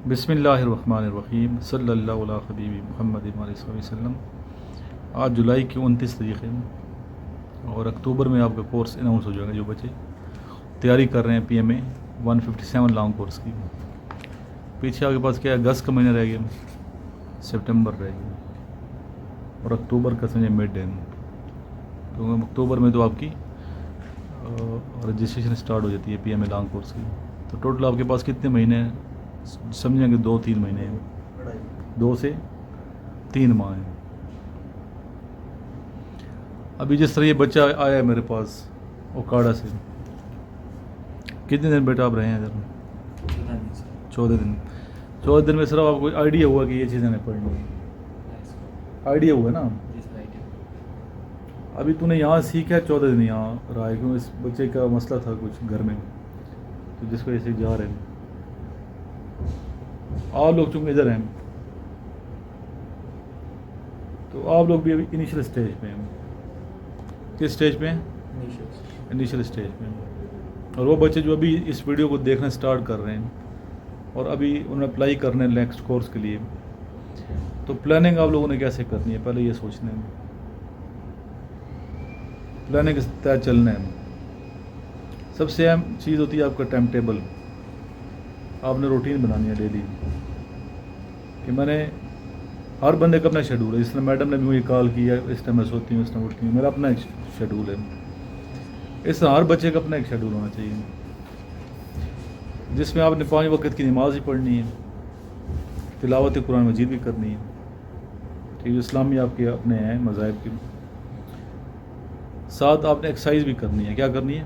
بسم اللہ الرحمن الرحیم صلی اللہ علیہ حبیب محمد علیہ وسلم۔ آج جولائی کی 29 تاریخ ہے اور اکتوبر میں آپ کا کورس اناؤنس ہو جائے گا۔ جو بچے تیاری کر رہے ہیں پی ایم اے 157 لانگ کورس کی، پیچھے آپ کے پاس کیا ہے، اگست کا مہینہ رہ گیا، سپٹمبر رہ گیا اور اکتوبر کا سمجھے مڈ ہے۔ تو اکتوبر میں تو آپ کی رجسٹریشن سٹارٹ ہو جاتی ہے P M A long course کی۔ تو ٹوٹل آپ کے پاس کتنے مہینے ہیں؟ سمجھیں کہ 2-3 مہینے ہیں، 2 سے 3 ماہ ہیں۔ ابھی جس طرح یہ بچہ آیا ہے میرے پاس اوکاڑا سے، کتنے دن بیٹا آپ رہے ہیں ادھر؟ 14 دن۔ 14 دن میں صرف آپ کو آئیڈیا ہوا کہ یہ چیزیں ہمیں پڑھنی ہیں، آئیڈیا ہوا نا؟ ابھی تو نے یہاں سیکھا ہے، 14 دن یہاں رہا ہے، کیوں اس بچے کا مسئلہ تھا کچھ گھر میں، تو جس وجہ سے جا رہے ہیں۔ آپ لوگ چونکہ ادھر ہیں تو آپ لوگ بھی ابھی انیشیل اسٹیج پہ ہیں۔ کس اسٹیج پہ ہیں؟ انیشیل اسٹیج پہ ہیں۔ اور وہ بچے جو ابھی اس ویڈیو کو دیکھنا سٹارٹ کر رہے ہیں اور ابھی انہیں اپلائی کرنے ہیں نیکسٹ کورس کے لیے، تو پلاننگ آپ لوگوں نے کیسے کرنی ہے؟ پہلے یہ سوچنا ہے، پلاننگ کے تحت چلنا ہے۔ سب سے اہم چیز ہوتی ہے آپ کا ٹائم ٹیبل۔ آپ نے روٹین بنانی ہے ڈیلی، کہ میں نے ہر بندے کا اپنا شیڈول ہے۔ جس طرح میڈم نے بھی مجھے کال کیا، اس ٹائم میں سوتی ہوں، اس ٹائم اٹھتی ہوں، میرا اپنا ایک شیڈول ہے۔ اس طرح ہر بچے کا اپنا ایک شیڈول ہونا چاہیے، جس میں آپ نے 5 وقت کی نماز بھی پڑھنی ہے، تلاوت قرآن مجید بھی کرنی ہے، ٹھیک ہے، اسلامی آپ کے اپنے ہیں مذاہب کے ساتھ آپ نے ایکسرسائز بھی کرنی ہے۔ کیا کرنی ہے؟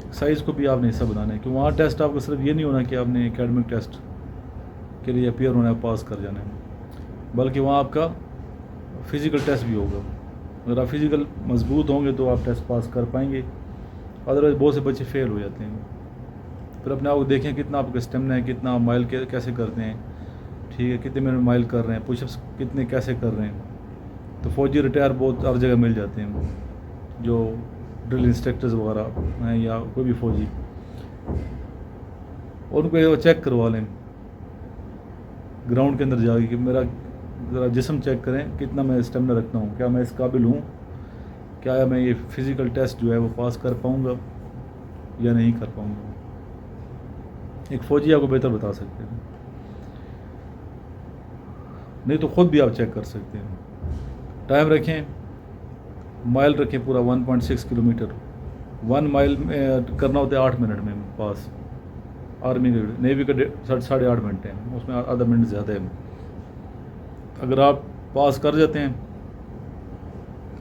ایکسرسائز کو بھی آپ نے حصہ بنانا ہے، کہ وہاں ٹیسٹ آپ کو صرف یہ نہیں ہونا کہ آپ نے اکیڈمک ٹیسٹ کے لیے اپیئر ہونا ہے، پاس کر جانا ہے، بلکہ وہاں آپ کا فزیکل ٹیسٹ بھی ہوگا۔ اگر آپ فزیکل مضبوط ہوں گے تو آپ ٹیسٹ پاس کر پائیں گے، ادروائز بہت سے بچے فیل ہو جاتے ہیں۔ پھر اپنے آپ کو دیکھیں کتنا آپ کا اسٹیمنا ہے، کتنا آپ مائل کیسے کرتے ہیں، ٹھیک ہے، کتنے منٹ مائل کر رہے ہیں، پش اپس کتنے کیسے کر رہے ہیں۔ تو فوجی ریٹائر بہت ہر جگہ مل جاتے ہیں، جو ڈرل انسٹرکٹرز وغیرہ ہیں یا کوئی بھی فوجی، ان کو چیک کروا لیں گراؤنڈ کے اندر جا کے، کہ میرا ذرا جسم چیک کریں کتنا میں اسٹیمنا رکھتا ہوں، کیا میں اس قابل ہوں، کیا میں یہ فزیکل ٹیسٹ جو ہے وہ پاس کر پاؤں گا یا نہیں کر پاؤں گا۔ ایک فوجی آپ کو بہتر بتا سکتے ہیں، نہیں تو خود بھی آپ چیک کر سکتے ہیں۔ ٹائم رکھیں، مائل رکھیں پورا 1.6 کلومیٹر، 1 مائل میں کرنا ہوتا ہے 8 منٹ میں پاس۔ آرمی کا نیوی کا 8.5 منٹ ہے، اس میں آدھا منٹ زیادہ ہے۔ اگر آپ پاس کر جاتے ہیں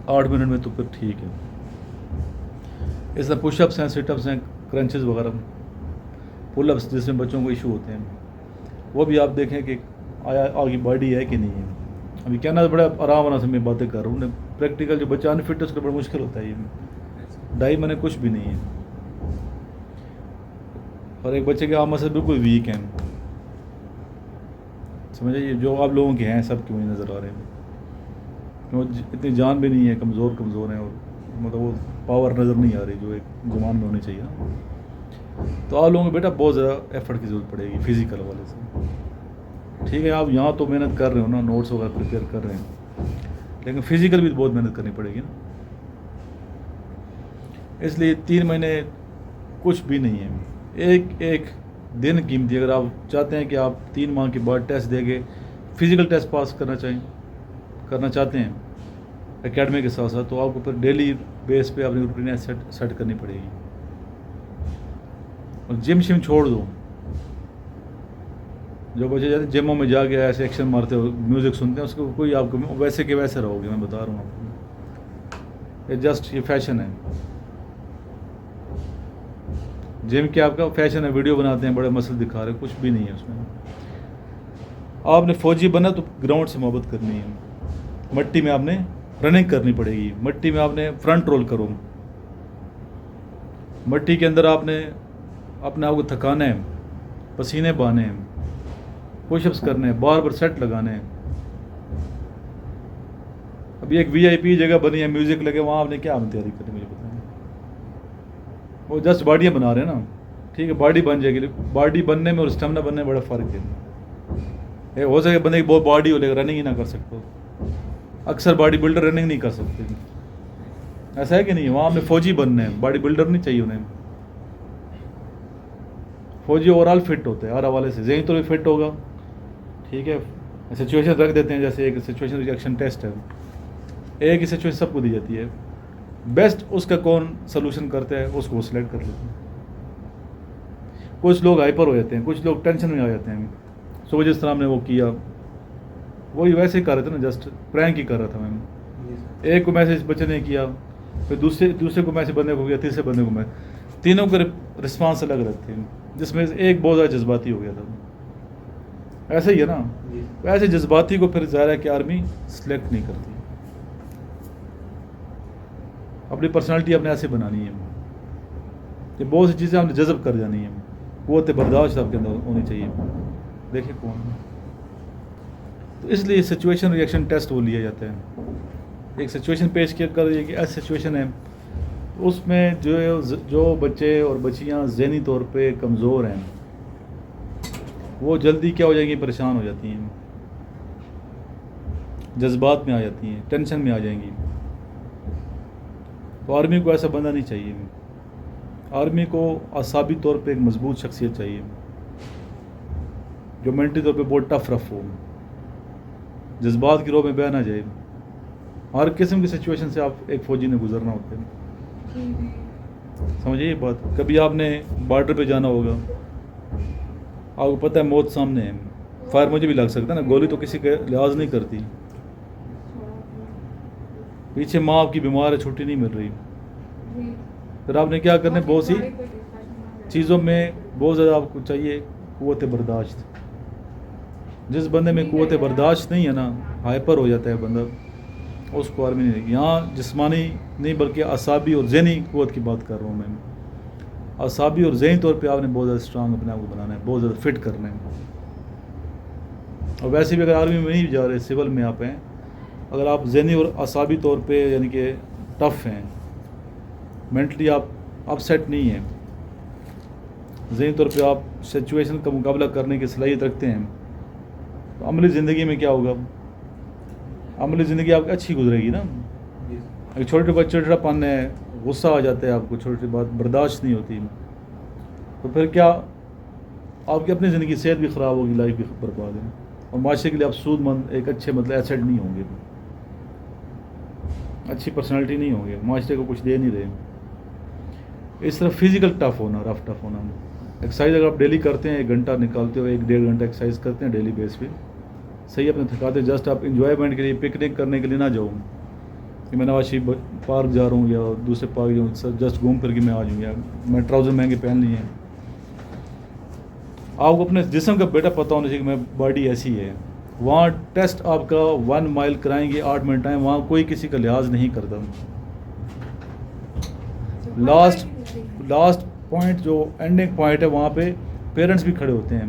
8 منٹ میں تو پھر ٹھیک ہے۔ اس طرح پش اپس ہیں، سٹ اپس ہیں، کرنچز وغیرہ، پل اپس جس میں بچوں کو ایشو ہوتے ہیں، وہ بھی آپ دیکھیں کہ آیا آگے باڈی ہے کہ نہیں ہے۔ ابھی کہنا بڑا آرام آرام سے میں باتیں کر رہا ہوں، پریکٹیکل جو بچہ انفٹ ہے اس کو بڑا مشکل ہوتا ہے۔ یہ 2.5 مہینے کچھ بھی نہیں ہے، اور ایک بچے کے عام سے بالکل ویک ہیں، سمجھے، یہ جو آپ لوگوں کے ہیں سب کے مجھے نظر آ رہے ہیں، کیوں اتنی جان بھی نہیں ہے، کمزور ہیں، اور مطلب وہ پاور نظر نہیں آ رہی جو ایک جوان میں ہونی چاہیے نا۔ تو آپ لوگوں کو بیٹا بہت زیادہ ایفرٹ کی ضرورت پڑے گی فزیکل حوالے سے، ٹھیک ہے۔ آپ یہاں تو محنت کر رہے ہو نا، نوٹس وغیرہ پریپیئر کر رہے ہیں، لیکن فزیکل بھی بہت محنت کرنی پڑے گی نا۔ اس لیے 3 مہینے کچھ بھی نہیں ہے، ایک دن قیمتی۔ اگر آپ چاہتے ہیں کہ آپ 3 ماہ کے بعد ٹیسٹ دے کے فزیکل ٹیسٹ پاس کرنا چاہتے ہیں اکیڈمی کے ساتھ ساتھ، تو آپ کو پھر ڈیلی بیس پہ اپنی روٹین سیٹ کرنی پڑے گی، اور جم شم چھوڑ دو۔ جو بچے جاتے ہیں جموں میں جا کے ایسے ایکشن مارتے ہو، میوزک سنتے ہیں، اس کو کوئی آپ کو ویسے کہ ویسے رہو گے، میں بتا رہا ہوں آپ کو، یہ جسٹ یہ فیشن ہے۔ جم کے آپ کا فیشن ہے، ویڈیو بناتے ہیں، بڑے مسل دکھا رہے ہیں، کچھ بھی نہیں ہے اس میں۔ آپ نے فوجی بنا تو گراؤنڈ سے محبت کرنی ہے، مٹی میں آپ نے رننگ کرنی پڑے گی، مٹی میں آپ نے فرنٹ رول کرو، مٹی کے اندر آپ نے اپنے آپ کو تھکانا ہے، پسینے بہانے ہیں، پش اپس کرنے ہیں، بار بار سیٹ لگانے ہیں۔ ابھی ایک وی آئی پی جگہ بنی ہے، میوزک لگے، وہاں آپ نے کیا تیاری کرنی مجھے بتائیں۔ وہ جسٹ باڈیاں بنا رہے ہیں نا، ٹھیک ہے، باڈی بن جائے گی، باڈی بننے میں اور اسٹیمنا بننے میں بڑا فرق ہے۔ ہو سکے بندے کی بہت باڈی ہو لیکن رننگ ہی نہ کر سکتے ہو. اکثر باڈی بلڈر رننگ نہیں کر سکتے. ایسا ہے کہ نہیں؟ وہاں ہمیں فوجی بننے ہیں, باڈی بلڈر نہیں چاہیے انہیں. فوجی اوور آل فٹ ہوتے ہیں ہر حوالے سے, ذہنی طور پہ فٹ ہوگا, ٹھیک ہے. سچویشن رکھ دیتے ہیں, جیسے ایک سچویشن ریئیکشن ٹیسٹ ہے, ایک ہی سچویشن سب کو دی جاتی ہے, بیسٹ اس کا کون سلوشن کرتا ہے اس کو وہ سلیکٹ کر لیتے ہیں. کچھ لوگ ہائپر ہو جاتے ہیں, کچھ لوگ ٹینشن میں آ جاتے ہیں. صبح جس طرح ہم نے وہ کیا وہی ویسے ہی کر رہے تھے نا, جسٹ پرینک ہی کر رہا تھا میں. ایک کو میسج بچے نے کیا, پھر دوسرے کو میسج بندے کو کیا, تیسرے بندے کو میسج, تینوں کے رسپانس الگ الگ تھے, جس میں ایک بہت زیادہ جذباتی ہو گیا تھا. ایسے ہی ہے نا, ایسے جذباتی کو پھر ظاہر ہے کہ آرمی سلیکٹ نہیں کرتی. اپنی پرسنالٹی اپنے ایسے بنانی ہے کہ بہت سی چیزیں ہم نے جذب کر جانی ہیں. قوت برداشت آپ کے اندر ہونی چاہیے. دیکھیں کون, تو اس لیے سچویشن ریئیکشن ٹیسٹ وہ لیا جاتا ہے. ایک سچویشن پیش کیا کر رہی ہے کہ ایسی سچویشن ہے, اس میں جو بچے اور بچیاں ذہنی طور پہ کمزور ہیں وہ جلدی کیا ہو جائیں گی, پریشان ہو جاتی ہیں, جذبات میں آ جاتی ہیں, ٹینشن میں آ جائیں گی. تو آرمی کو ایسا بندہ نہیں چاہیے. آرمی کو اعصابی طور پہ ایک مضبوط شخصیت چاہیے جو مینٹلی طور پہ بہت ٹف رف ہو, جذبات کی رو میں بہہ نہ جائے. ہر قسم کی سچویشن سے آپ ایک فوجی نے گزرنا ہوتا ہے, سمجھیے یہ بات. کبھی آپ نے بارڈر پہ جانا ہوگا, آپ کو پتہ ہے موت سامنے ہے, فائر مجھے بھی لگ سکتا ہے نا, گولی تو کسی کا لحاظ نہیں کرتی. پیچھے ماں آپ کی بیمار ہے, چھٹی نہیں مل رہی, پھر آپ نے کیا کرنا ہے, بہت سی چیزوں میں بہت زیادہ آپ کو چاہیے قوت برداشت. جس بندے میں قوت برداشت نہیں ہے نا, ہائپر ہو جاتا ہے بندہ, اس کو آرمی نہیں. یہاں جسمانی نہیں بلکہ اعصابی اور ذہنی قوت کی بات کر رہا ہوں میں. اعصابی اور ذہنی طور پہ آپ نے بہت زیادہ اسٹرانگ اپنے آپ کو بنانا ہے, بہت زیادہ فٹ کرنا ہے. اور ویسے بھی اگر آرمی میں نہیں جا رہے, سول میں آپ ہیں, اگر آپ ذہنی اور اعصابی طور پہ یعنی کہ ٹف ہیں, مینٹلی آپ اپ سیٹ نہیں ہیں, ذہنی طور پہ آپ سچویشن کا مقابلہ کرنے کی صلاحیت رکھتے ہیں, تو عملی زندگی میں کیا ہوگا, عملی زندگی آپ کی اچھی گزرے گی نا. ایک چھوٹے بچے چھوٹا پن ہے, غصہ آ جاتا ہے آپ کو, چھوٹی بات برداشت نہیں ہوتی, تو پھر کیا آپ کی اپنی زندگی, صحت بھی خراب ہوگی, لائف بھی برباد ہے, اور معاشرے کے لیے آپ سود مند ایک اچھے مطلب ایسیٹ نہیں ہوں گے, اچھی پرسنالٹی نہیں ہوں گے, معاشرے کو کچھ دے نہیں رہے. اس طرح فزیکل ٹف ہونا, رف ٹف ہونا. ایکسرسائز اگر آپ ڈیلی کرتے ہیں, 1 گھنٹہ نکالتے ہو, 1-1.5 گھنٹہ ایکسرسائز کرتے ہیں ڈیلی بیس پہ, صحیح اپنے تھکاتے. جسٹ آپ انجوائمنٹ کے لیے, پکنک کرنے کے لیے نہ جاؤ کہ میں نواز شریف پارک جا رہا ہوں یا دوسرے پارک جاؤں, جسٹ گھوم پھر کے میں آ جاؤں, یا میں ٹراؤزر مہنگے پہن لیے ہیں. آپ کو اپنے جسم کا بیٹا پتہ ہونا چاہیے کہ میں باڈی ایسی ہے. وہاں ٹیسٹ آپ کا 1 مائل کرائیں گے 8 منٹ ٹائم, وہاں کوئی کسی کا لحاظ نہیں کرتا. لاسٹ پوائنٹ جو اینڈنگ پوائنٹ ہے, وہاں پہ پیرنٹس بھی کھڑے ہوتے ہیں,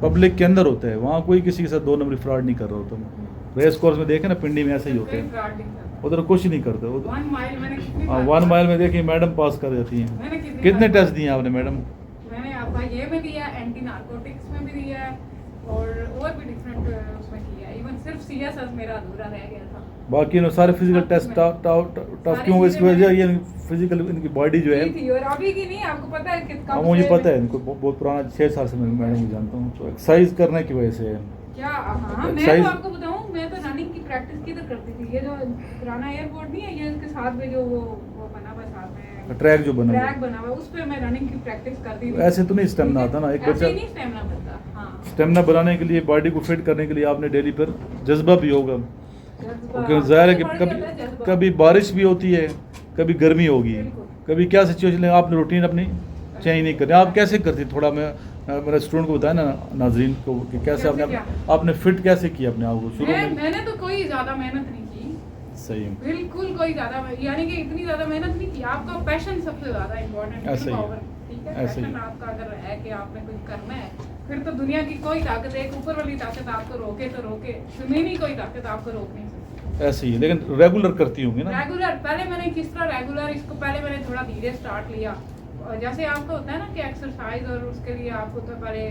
پبلک کے اندر ہوتا ہے, وہاں کوئی کسی کے ساتھ 2 نمبری فراڈ نہیں کر رہا ہوتا. ریس کورس میں دیکھیں نا, پنڈی میں ایسا ہی ہوتا ہے, ادھر کچھ نہیں کرتا. 1 مائل میں دیکھیں میڈم پاس کر جاتی ہیں. کتنے ٹیسٹ دیے آپ نے میڈم؟ میں نے آپ کا یہ بھی دیا, اینٹی نارکوٹکس میں بھی دیا ہے, اور بھی ڈفرینٹ اس میں کیا ہے. ایون صرف سی ایس ایس میرا ادھورا رہ گیا تھا. باقی انہوں سارے فزیکل ٹیسٹ ٹف کیوں, اس کی وجہ یہ فزیکل ان کی باڈی جو ہے, اور ابھی کی نہیں, آپ کو پتہ ہے کتنا مجھے پتہ ہے, ان کو بہت پرانا 6 سال سے میں میڈم کو جانتا ہوں. تو ایکسرسائز کرنے کی وجہ سے کیا, ہاں میں تو آپ کو بتاؤں, میں تو رننگ کی پریکٹس کدھر کرتی تھی. یہ جو پرانا ایئرپورٹ نہیں ہے, یہ اس کے ساتھ میں جو وہ بنا ہوا ساتھ میں ٹریک جو بنا ہوا, اس پہ میں رننگ کی پریکٹس کرتی تھی. ایسے تو نہیں اسٹیمنا آتا نا ایک بچہ, اسٹیمنا بنانے کے لیے, باڈی کو فٹ کرنے کے لیے آپ نے ڈیلی پر جذبہ بھی ہوگا. کیونکہ ظاہر ہے کہ کبھی بارش بھی ہوتی ہے, کبھی گرمی ہوگی, کبھی کیا سچویشن ہے, آپ نے روٹین اپنی چینج نہیں کرنی. آپ کیسے کرتی, تھوڑا میں میرے اسٹوڈنٹ کو بتایا نا, ناظرین کو, کہ کیسے آپ نے فٹ کیسے کیا اپنے آپ کو شروع میں؟ میں نے تو کوئی زیادہ محنت نہیں کی. صحیح, بالکل کوئی زیادہ, یعنی کہ اتنی زیادہ محنت نہیں کی. آپ کا پیشن سب سے زیادہ امپورٹنٹ ہے. ٹھیک ہے, پیشن آپ کا اگر ہے کہ آپ نے کچھ کرنا ہے, پھر تو دنیا کی کوئی طاقت, ایک اوپر والی طاقت آپ کو روکے تو روکے, زمینی کوئی طاقت آپ کو روک نہیں سکتی. ایسے ہی, لیکن ریگولر کرتی ہوں گی نا. ریگولر, پہلے میں نے کس طرح ریگولر, اس کو پہلے میں نے تھوڑا دھیرے اسٹارٹ لیا. جیسے آپ کو ہوتا ہے نا کہ ایکسرسائز, اور اس کے لیے آپ کو تو پہلے